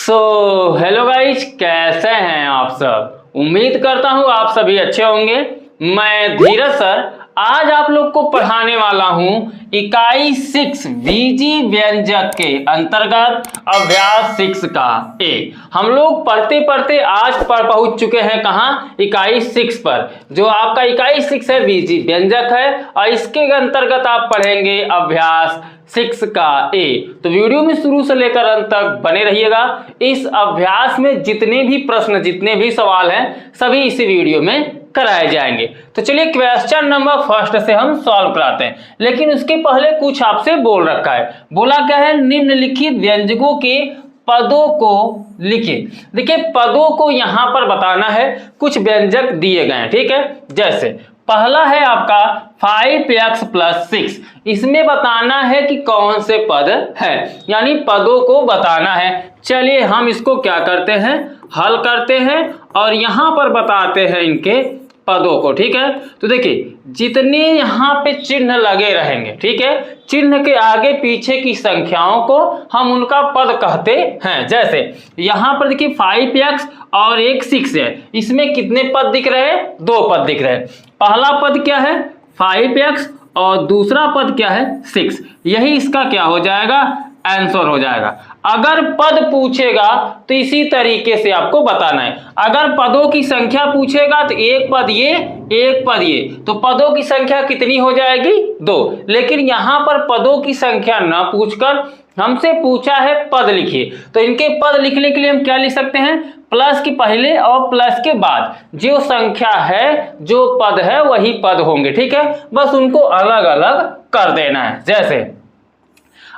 Hello guys, कैसे हैं आप सब। उम्मीद करता हूं आप सभी अच्छे होंगे। मैं धीरज सर आज आप लोग को पढ़ाने वाला हूं इकाई 6 बीजी व्यंजक के अंतर्गत अभ्यास 6 का ए। हम लोग पढ़ते पढ़ते आज पर पहुंच चुके हैं कहां, इकाई 6 पर। जो आपका इकाई 6 है बीजी व्यंजक है और इसके अंतर्गत आप पढ़ेंगे अभ्यास 6 का ए। तो वीडियो में शुरू से लेकर अंत तक बने रहिएगा। इस अभ्यास में जितने भी प्रश्न, जितने भी सवाल हैं, सभी इसी वीडियो में कराए जाएंगे। तो चलिए क्वेश्चन नंबर फर्स्ट से हम सॉल्व कराते हैं, लेकिन उसके पहले कुछ आपसे बोल रखा है। बोला क्या है, निम्नलिखित व्यंजकों के पदों को लिखिए। देखिए पदों को यहां पर बताना है, कुछ व्यंजक दिए गए हैं, ठीक है। जैसे पहला है आपका 5x + 6, इसमें बताना है कि कौन से पद है, यानी पदों को बताना है। चलिए हम इसको क्या करते हैं, हल करते हैं और यहां पर बताते हैं इनके पदों को, ठीक है। तो देखिए जितने यहाँ पे चिन्ह लगे रहेंगे, ठीक है, चिन्ह के आगे पीछे की संख्याओं को हम उनका पद कहते हैं। जैसे यहाँ पर देखिए 5x और एक 6 है, इसमें कितने पद दिख रहे हैं, 2 पद दिख रहे हैं। पहला पद क्या है 5x और दूसरा पद क्या है 6, यही इसका क्या हो जाएगा, आंसर हो जाएगा। अगर पद पूछेगा तो इसी तरीके से आपको बताना है। अगर पदों की संख्या पूछेगा तो एक पद ये, एक पद ये, तो पदों की संख्या कितनी हो जाएगी, 2। लेकिन यहां पर पदों की संख्या न पूछकर हमसे पूछा है पद लिखिए। तो इनके पद लिखने के लिए हम क्या लिख सकते हैं, प्लस के पहले और प्लस के बाद जो संख्या है, जो पद है वही पद होंगे, ठीक है। बस उनको अलग अलग कर देना है। जैसे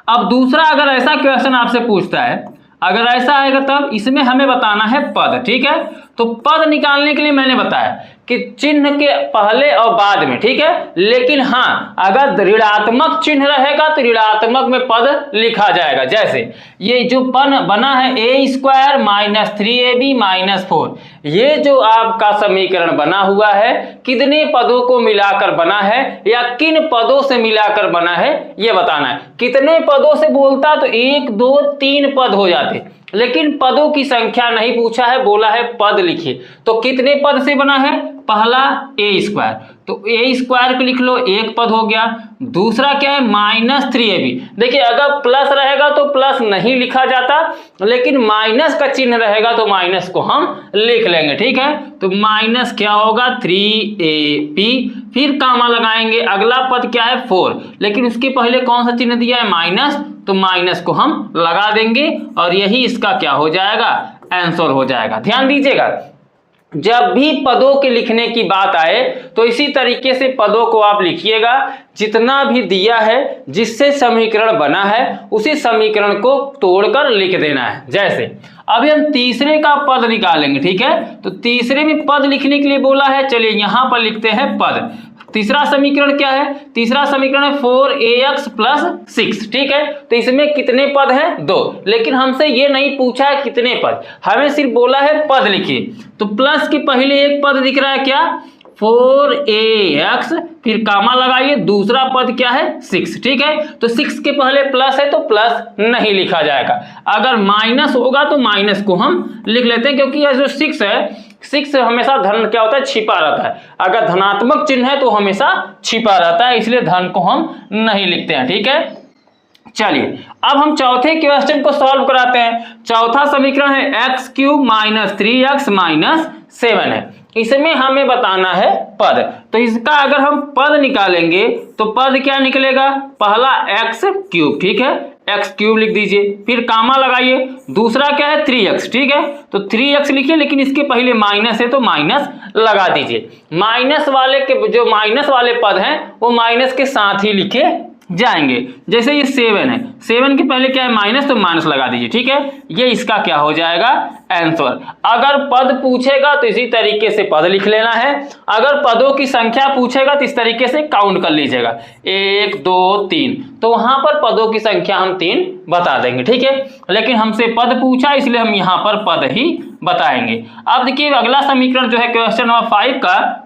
अब दूसरा अगर ऐसा क्वेश्चन आपसे पूछता है, अगर ऐसा आएगा तब इसमें हमें बताना है पद, ठीक है। तो पद निकालने के लिए मैंने बताया कि चिन्ह के पहले और बाद में, ठीक है। लेकिन हाँ अगर ऋणात्मक चिन्ह रहेगा तो ऋणात्मक में पद लिखा जाएगा। जैसे ये जो बना है a² - 3ab - 4, ये जो आपका समीकरण बना हुआ है कितने पदों को मिलाकर बना है या किन पदों से मिलाकर बना है ये बताना है। कितने पदों से बोलता तो 1 2 3 पद हो जाते, लेकिन पदों की संख्या नहीं पूछा है, बोला है पद लिखिए। तो कितने पद से बना है, पहला a², तो a² को लिख लो, एक पद हो गया। दूसरा क्या है -3ab। देखिए अगर प्लस रहेगा तो प्लस नहीं लिखा जाता, लेकिन माइनस का चिन्ह रहेगा तो माइनस को हम लिख लेंगे, ठीक है। तो माइनस क्या होगा 3ab, फिर कामा लगाएंगे। अगला पद क्या है 4, लेकिन उसके पहले कौन सा चिन्ह दिया है, माइनस, तो माइनस को हम लगा देंगे और यही इसका क्या हो जाएगा, आंसर हो जाएगा। ध्यान दीजिएगा, जब भी पदों के लिखने की बात आए तो इसी तरीके से पदों को आप लिखिएगा। जितना भी दिया है, जिससे समीकरण बना है, उसी समीकरण को तोड़कर लिख देना है। जैसे अभी हम तीसरे का पद निकालेंगे, ठीक है। तो तीसरे में पद लिखने के लिए बोला है, चलिए यहां पर लिखते हैं पद। तीसरा समीकरण क्या है, तीसरा समीकरण है 4ax + 6, ठीक है। तो इसमें कितने पद हैं, 2, लेकिन हमसे ये नहीं पूछा है कितने पद, हमें सिर्फ बोला है पद लिखिए। तो प्लस के पहले एक पद दिख रहा है क्या, 4ax, फिर कामा लगाइए, दूसरा पद क्या है 6, ठीक है। तो 6 के पहले प्लस है तो प्लस नहीं लिखा जाएगा। अगर माइनस होगा तो माइनस को हम लिख लेते हैं, क्योंकि यह जो 6 है, 6 हमेशा धन क्या होता है, छिपा रहता है। अगर धनात्मक चिन्ह है तो हमेशा छिपा रहता है, इसलिए धन को हम नहीं लिखते हैं, ठीक है। चलिए अब हम चौथे क्वेश्चन को सॉल्व कराते हैं। चौथा समीकरण है x³ - 3x - 7 है, इसमें हमें बताना है पद। तो इसका अगर हम पद निकालेंगे तो पद क्या निकलेगा, पहला x³, ठीक है, x³ लिख दीजिए, फिर कामा लगाइए। दूसरा क्या है 3x, ठीक है। तो 3x लिखिए, लेकिन इसके पहले माइनस है तो माइनस लगा दीजिए। माइनस वाले के जो माइनस वाले पद हैं वो माइनस के साथ ही लिखे जाएंगे। जैसे ये 7 है, 7 के पहले क्या है माइनस, तो माइनस लगा दीजिए, ठीक है। ये इसका क्या हो जाएगा, आंसर। अगर पद पूछेगा तो इसी तरीके से पद लिख लेना है। अगर पदों की संख्या पूछेगा तो इस तरीके से काउंट कर लीजिएगा, 1 2 3, तो वहां पर पदों की संख्या हम 3 बता देंगे, ठीक है। लेकिन हमसे पद पूछा इसलिए हम यहाँ पर पद ही बताएंगे। अब देखिए अगला समीकरण जो है क्वेश्चन नंबर 5 का,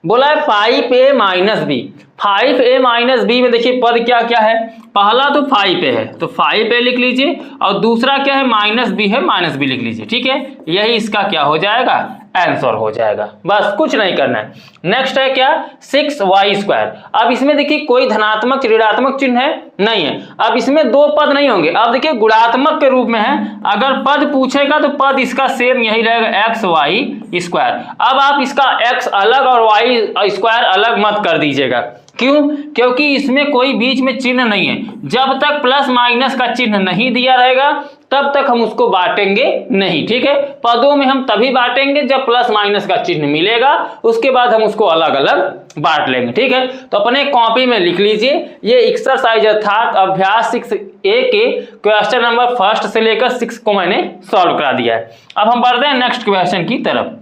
बोला है 5a minus B. 5a minus B में देखिए पद क्या क्या है, पहला तो 5a है तो 5a लिख लीजिए, और दूसरा क्या है माइनस बी है, माइनस बी लिख लीजिए। ठीक है, यही इसका क्या हो जाएगा, आंसर हो जाएगा। बस कुछ नहीं करना है। नेक्स्ट है क्या, 6y²। अब इसमें देखिए कोई धनात्मक ऋणात्मक चिन्ह है नहीं है। अब इसमें दो पद नहीं होंगे, अब देखिए गुणात्मक के रूप में है, अगर पद पूछेगा तो पद इसका सेम यही रहेगा xy²। अब आप इसका x अलग और y² अलग मत कर दीजिएगा। क्यों, क्योंकि इसमें कोई बीच में चिन्ह नहीं है। जब तक प्लस माइनस का चिन्ह नहीं दिया रहेगा तब तक हम उसको बांटेंगे नहीं। ठीक है, पदों में हम तभी बांटेंगे जब प्लस माइनस का चिन्ह मिलेगा, उसके बाद हम उसको अलग अलग बांट लेंगे। ठीक है, तो अपने कॉपी में लिख लीजिए, ये एक्सरसाइज अर्थात अभ्यास 6a के क्वेश्चन नंबर 1 से लेकर 6 को मैंने सॉल्व करा दिया है। अब हम बढ़ते हैं नेक्स्ट क्वेश्चन की तरफ।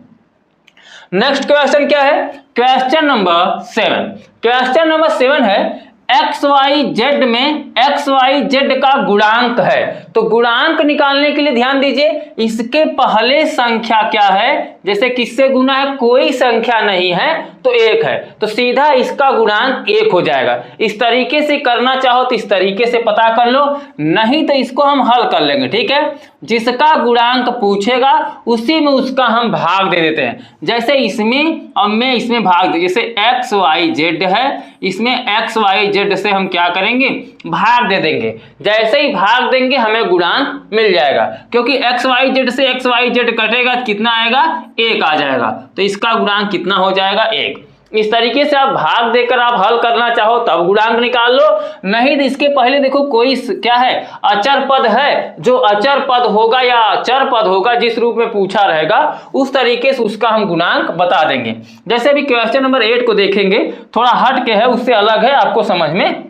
नेक्स्ट क्वेश्चन क्या है, क्वेश्चन नंबर 7। क्वेश्चन नंबर 7 है XYZ में XYZ का गुणांक है। तो गुणांक निकालने के लिए ध्यान दीजिए, इसके पहले संख्या क्या है, जैसे किससे गुना है, कोई संख्या नहीं है तो 1 है, तो सीधा इसका गुणांक 1 हो जाएगा। इस तरीके से करना चाहो तो इस तरीके से पता कर लो, नहीं तो इसको हम हल कर लेंगे। ठीक है, जिसका गुणांक पूछेगा उसी में उसका हम भाग दे देते हैं। जैसे इसमें और मैं इसमें भाग दे, जैसे XYZ है, इसमें XYZ से हम क्या करेंगे, भाग दे देंगे। जैसे ही भाग देंगे हमें गुणांक मिल जाएगा, क्योंकि XYZ से XYZ कटेगा कितना आएगा, 1 आ जाएगा, तो इसका गुणांक कितना हो जाएगा, 1। इस तरीके से आप भाग देकर आप हल करना चाहो तब गुणांक निकाल लो, नहीं तो इसके पहले देखो कोई क्या है, अचर पद है, जो अचर पद होगा या अचर पद होगा जिस रूप में पूछा रहेगा उस तरीके से उसका हम गुणांक बता देंगे। जैसे अभी क्वेश्चन नंबर 8 को देखेंगे, थोड़ा हट के है, उससे अलग है, आपको समझ में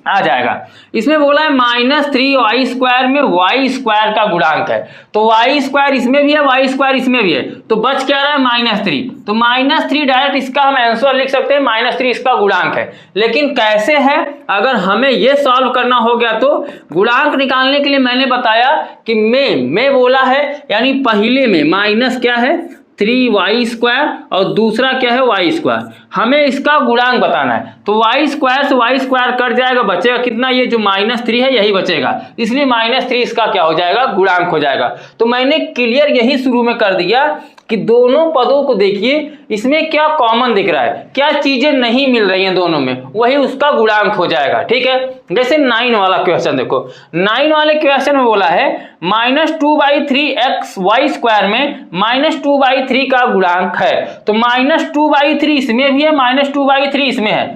आ जाएगा। इसमें बोला है -3y² में y² का गुणांक है, तो y² इसमें भी है, y² इसमें भी है, तो बच क्या रहा है, -3। तो -3 डायरेक्ट इसका हम आंसर लिख सकते हैं, -3 इसका गुणांक है। लेकिन कैसे है, अगर हमें ये सॉल्व करना हो गया तो गुणांक निकालने के लिए मैंने बताया कि मैं बोला है, यानी पहले में माइनस क्या है 3y² और दूसरा क्या है y²। हमें इसका गुणांक बताना है, तो y² से y² कट जाएगा, बचेगा कितना, ये जो -3 है यही बचेगा, इसलिए -3 इसका क्या हो जाएगा, गुणांक हो जाएगा। तो मैंने क्लियर यही शुरू में कर दिया कि दोनों पदों को देखिए, इसमें क्या कॉमन दिख रहा है, क्या चीजें नहीं मिल रही हैं दोनों में, वही उसका गुणांक हो जाएगा। ठीक है, जैसे 9 वाला क्वेश्चन देखो, 9 वाले क्वेश्चन में बोला है -2/3 XY² में -2/3 का गुणांक है, तो -2/3 इसमें भी है, -2/3 इसमें है।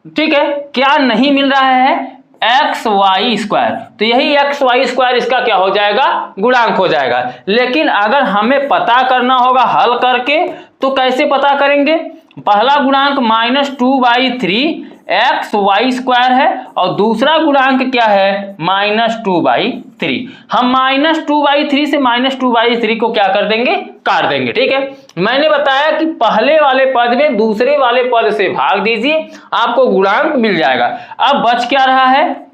ठीक है, क्या नहीं मिल रहा है, XY², तो यही XY² इसका क्या हो जाएगा, गुणांक हो जाएगा। लेकिन अगर हमें पता करना होगा हल करके, तो कैसे पता करेंगे, पहला गुणांक -2/3 XY² है और दूसरा गुणांक क्या है, -2/3। हम -2/3 से -2/3 को क्या कर देंगे, काट देंगे। ठीक है, मैंने बताया कि पहले वाले पद में दूसरे वाले पद से भाग दीजिए, आपको गुणांक मिल जाएगा। अब बच क्या रहा है,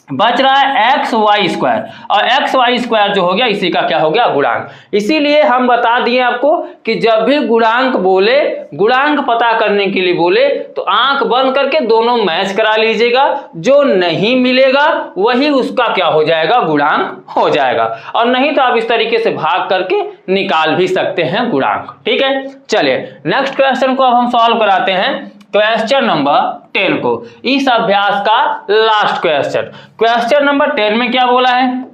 बच रहा है XY² और XY² जो हो गया इसी का क्या हो गया, गुणांक। इसीलिए हम बता दिए आपको कि जब भी गुणांक बोले, गुणांक पता करने के लिए बोले, तो आंख बंद करके दोनों मैच करा लीजिएगा, जो नहीं मिलेगा वही उसका क्या हो जाएगा, गुणांक हो जाएगा, और नहीं तो आप इस तरीके से भाग करके निकाल भी सकते हैं गुणांक। ठीक है, चलिए नेक्स्ट क्वेश्चन को अब हम सॉल्व कराते हैं, क्वेश्चन नंबर 10 को, इस अभ्यास का लास्ट क्वेश्चन। क्वेश्चन नंबर 10 में क्या बोला है,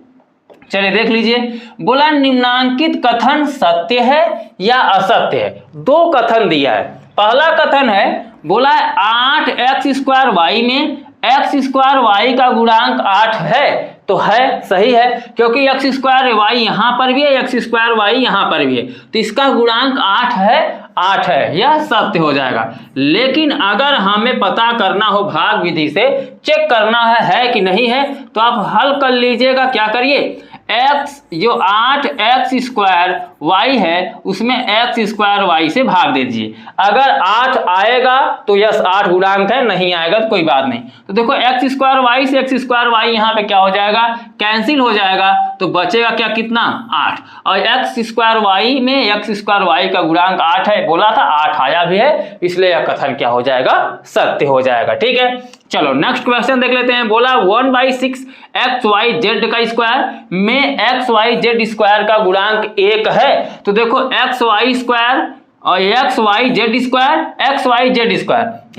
चलिए देख लीजिए। बोला निम्नांकित कथन सत्य है या असत्य है। दो कथन दिया है। पहला कथन है, बोला है 8x² में x² का गुणांक 8 है, तो है, सही है, क्योंकि x² यहाँ पर भी है, x² यहाँ पर भी है, तो इसका गुणांक 8 है, यह सत्य हो जाएगा। लेकिन अगर हमें पता करना हो भाग विधि से, चेक करना है कि नहीं है, तो आप हल कर लीजिएगा। क्या करिए, x जो 8x² y है उसमें x² y से भाग दे दीजिए। अगर 8 आएगा तो यस 8 गुणांक है, नहीं आएगा तो कोई बात नहीं। तो देखो x² y से x² y यहाँ पे क्या हो जाएगा, कैंसिल हो जाएगा, तो बचेगा क्या, कितना 8। और x² y में x² y का गुणांक 8 है, बोला था 8 आया भी है, इसलिए यह कथन क्या हो जाएगा, सत्य हो जाएगा। ठीक है, चलो नेक्स्ट क्वेश्चन देख लेते हैं। बोला 1/6 xyz का स्क्वायर में xyz² का गुणांक 1 है। तो देखो xy² और xyz²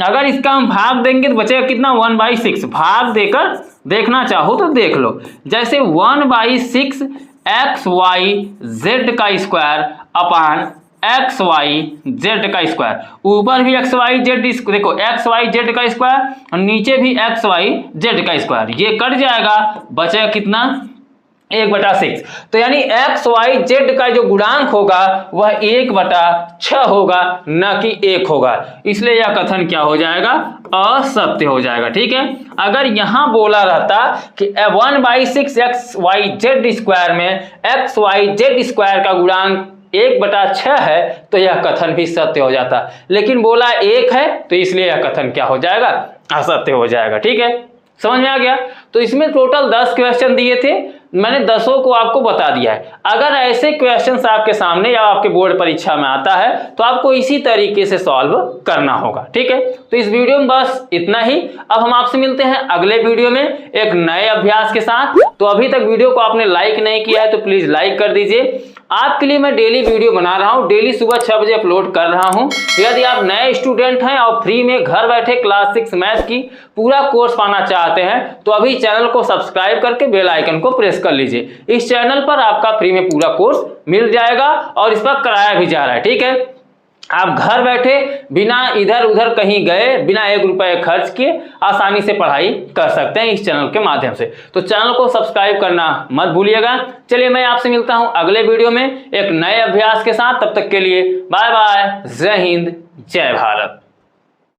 अगर इसका हम भाग देंगे तो बचेगा कितना, 1/6। भाग देकर देखना चाहो तो देख लो, जैसे 1/6 xyz का स्क्वायर अपान xyz का स्क्वायर, ऊपर भी xyz, देखो xyz का स्क्वायर और नीचे भी xyz का स्क्वायर, ये कट जाएगा, बचेगा कितना, 1/6। तो यानी xyz का जो गुणांक होगा वह 1/6 होगा, न कि 1 होगा, इसलिए यह कथन क्या हो जाएगा, असत्य हो जाएगा। ठीक है, अगर यहां बोला रहता कि 1/6 xyz² में xyz² का गुणांक 1/6 है तो यह कथन भी सत्य हो जाता, लेकिन बोला 1 है तो इसलिए यह कथन क्या हो जाएगा, असत्य हो जाएगा। ठीक है, समझ में आ गया। तो इसमें टोटल 10 क्वेश्चन दिए थे, मैंने 10 को आपको बता दिया है। अगर ऐसे क्वेश्चंस आपके सामने या आपके बोर्ड परीक्षा में आता है तो आपको इसी तरीके से सॉल्व करना होगा। ठीक है, तो इस वीडियो में बस इतना ही। अब हम आपसे मिलते हैं अगले वीडियो में एक नए अभ्यास के साथ। तो अभी तक वीडियो को आपने लाइक नहीं किया है तो प्लीज लाइक कर दीजिए। आपके लिए मैं डेली वीडियो बना रहा हूं, डेली सुबह 6 बजे अपलोड कर रहा हूं। यदि आप नए स्टूडेंट हैं और फ्री में घर बैठे क्लास 6 मैथ की पूरा कोर्स पाना चाहते हैं तो अभी चैनल को सब्सक्राइब करके बेल आइकन को प्रेस कर लीजिए। इस चैनल पर आपका फ्री में पूरा कोर्स मिल जाएगा और इस पर कराया भी जा रहा है। ठीक है, आप घर बैठे बिना इधर उधर कहीं गए, बिना 1 रुपए खर्च किए आसानी से पढ़ाई कर सकते हैं इस चैनल के माध्यम से। तो चैनल को सब्सक्राइब करना मत भूलिएगा। चलिए मैं आपसे मिलता हूं अगले वीडियो में एक नए अभ्यास के साथ, तब तक के लिए बाय बाय, जय हिंद, जय भारत।